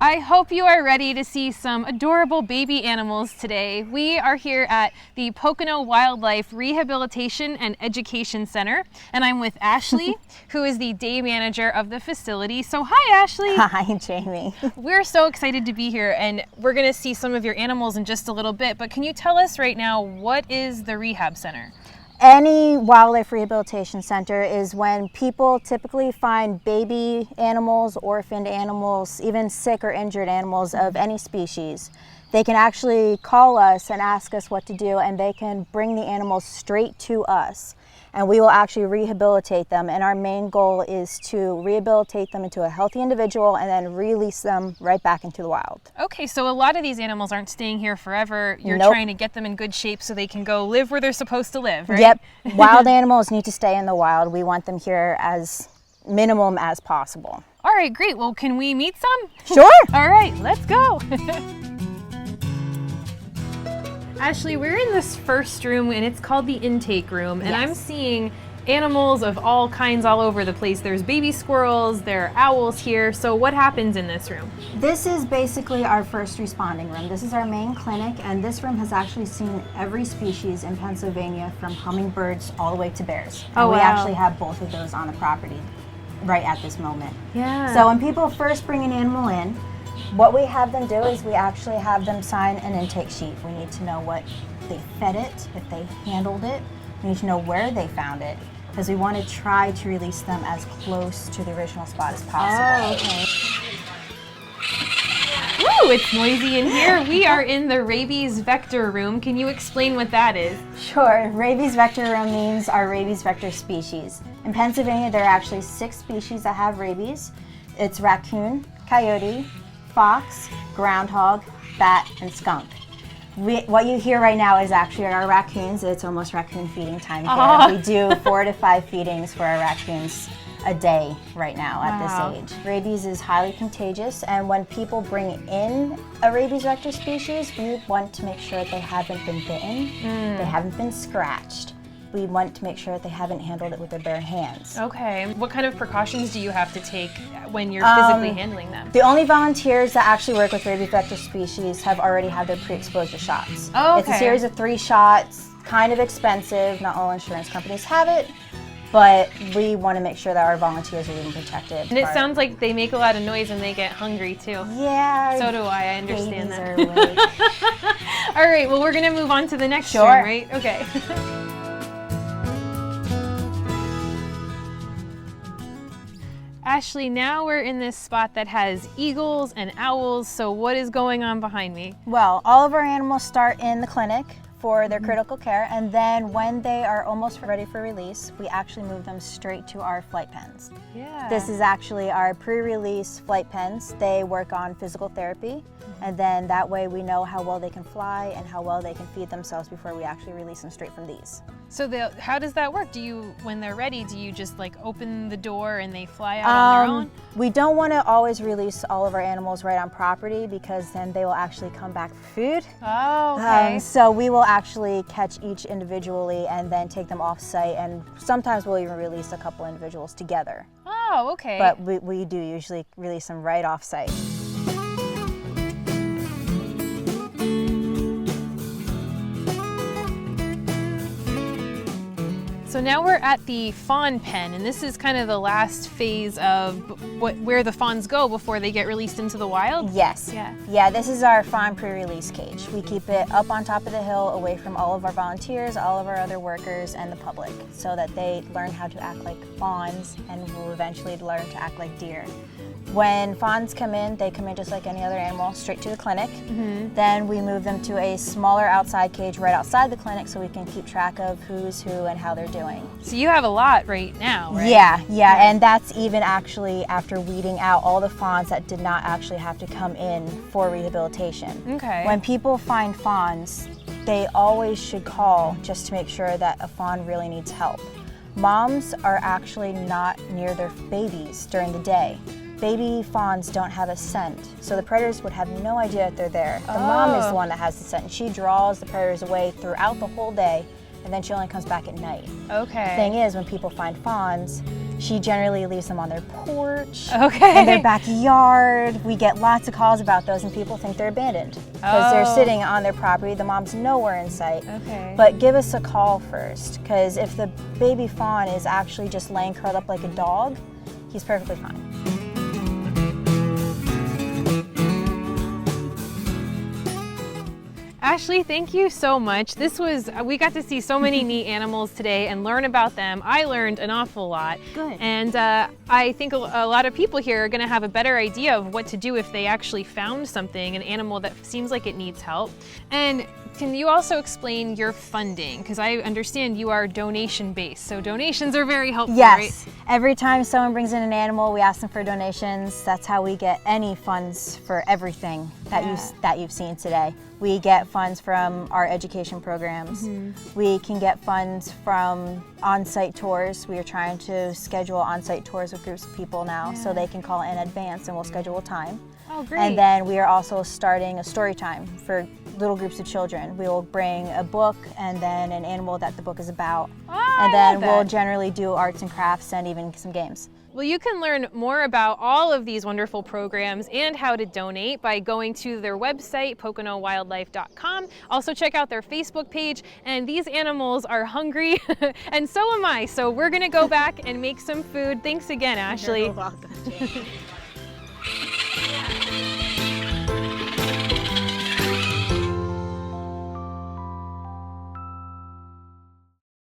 I hope you are ready to see some adorable baby animals today. We are here at the Pocono Wildlife Rehabilitation and Education Center, and I'm with Ashley, who is the day manager of the facility. So hi, Ashley. Hi, Jamie. We're so excited to be here, and we're going to see some of your animals in just a little bit, but can you tell us right now, what is the rehab center? Any wildlife rehabilitation center is when people typically find baby animals, orphaned animals, even sick or injured animals of any species. They can actually call us and ask us what to do, and they can bring the animals straight to us. And we will actually rehabilitate them. And our main goal is to rehabilitate them into a healthy individual and then release them right back into the wild. Okay, so a lot of these animals aren't staying here forever. You're Nope. trying to get them in good shape so they can go live where they're supposed to live, right? Yep. Wild animals need to stay in the wild. We want them here as minimum as possible. All right, great. Well, can we meet some? Sure. All right, let's go. Ashley, we're in this first room and it's called the intake room, and Yes. I'm seeing animals of all kinds all over the place. There's baby squirrels, there are owls here. So what happens in this room? This is basically our first responding room. This is our main clinic, and this room has actually seen every species in Pennsylvania, from hummingbirds all the way to bears. Oh, And we wow. actually have both of those on the property right at this moment. Yeah. So when people first bring an animal in, what we have them do is we actually have them sign an intake sheet. We need to know what they fed it, if they handled it. We need to know where they found it, because we want to try to release them as close to the original spot as possible. Oh, okay. Ooh, it's noisy in here. We are in the rabies vector room. Can you explain what that is? Sure. Rabies vector room means our rabies vector species. In Pennsylvania, there are actually 6 species that have rabies. It's raccoon, coyote, fox, groundhog, bat, and skunk. What you hear right now is actually our raccoons. It's almost raccoon feeding time here. Aw. We do 4 to 5 feedings for our raccoons a day right now at Wow. this age. Rabies is highly contagious, and when people bring in a rabies vector species, we want to make sure that they haven't been bitten, they haven't been scratched. We want to make sure that they haven't handled it with their bare hands. Okay. What kind of precautions do you have to take when you're physically handling them? The only volunteers that actually work with rabies vector species have already had their pre-exposure shots. Oh, It's a okay. series of 3 shots, kind of expensive. Not all insurance companies have it, but we want to make sure that our volunteers are even protected. And it sounds like they make a lot of noise and they get hungry too. Yeah. So do I understand babies that. are way- All right, well, we're gonna move on to the next Sure. room, right? Okay. Ashley, now we're in this spot that has eagles and owls, so what is going on behind me? Well, all of our animals start in the clinic for their critical care, and then when they are almost ready for release, we actually move them straight to our flight pens. Yeah. This is actually our pre-release flight pens. They work on physical therapy, and then that way we know how well they can fly and how well they can feed themselves before we actually release them straight from these. So how does that work? When they're ready, do you just like open the door and they fly out on their own? We don't want to always release all of our animals right on property, because then they will actually come back for food. Oh, okay. So we will actually catch each individually and then take them off site, and sometimes we'll even release a couple individuals together. Oh, okay. But we do usually release them right off site. So now we're at the fawn pen, and this is kind of the last phase of where the fawns go before they get released into the wild? Yes. Yeah. Yeah, this is our fawn pre-release cage. We keep it up on top of the hill, away from all of our volunteers, all of our other workers, and the public, so that they learn how to act like fawns and will eventually learn to act like deer. When fawns come in, they come in just like any other animal, straight to the clinic. Then we move them to a smaller outside cage right outside the clinic, so we can keep track of who's who and how they're doing. So you have a lot right now, right? Yeah, and that's even actually after weeding out all the fawns that did not actually have to come in for rehabilitation. Okay. When people find fawns, they always should call just to make sure that a fawn really needs help. Moms are actually not near their babies during the day. Baby fawns don't have a scent, so the predators would have no idea that they're there. The mom is the one that has the scent, and she draws the predators away throughout the whole day, and then she only comes back at night. Okay. Thing is, when people find fawns, She generally leaves them on their porch, Okay. in their backyard. We get lots of calls about those, and people think they're abandoned because they're sitting on their property. The mom's nowhere in sight. Okay. But give us a call first, because if the baby fawn is actually just laying curled up like a dog, he's perfectly fine. Ashley, thank you so much. We got to see so many neat animals today and learn about them. I learned an awful lot. Good. And I think a lot of people here are gonna have a better idea of what to do if they actually found something, an animal that seems like it needs help. And can you also explain your funding? Because I understand you are donation-based, so donations are very helpful, Yes. right? Every time someone brings in an animal, we ask them for donations. That's how we get any funds for everything that you've seen today. We get funds from our education programs. We can get funds from on-site tours. We are trying to schedule on-site tours with groups of people now, so they can call in advance and we'll schedule a time. Oh, great. And then we are also starting a story time for little groups of children. We will bring a book and then an animal that the book is about. And then we'll generally do arts and crafts and even some games. Well, you can learn more about all of these wonderful programs and how to donate by going to their website, PoconoWildlife.com. Also check out their Facebook page. And these animals are hungry, and so am I. So we're gonna go back and make some food. Thanks again, Ashley. You're welcome.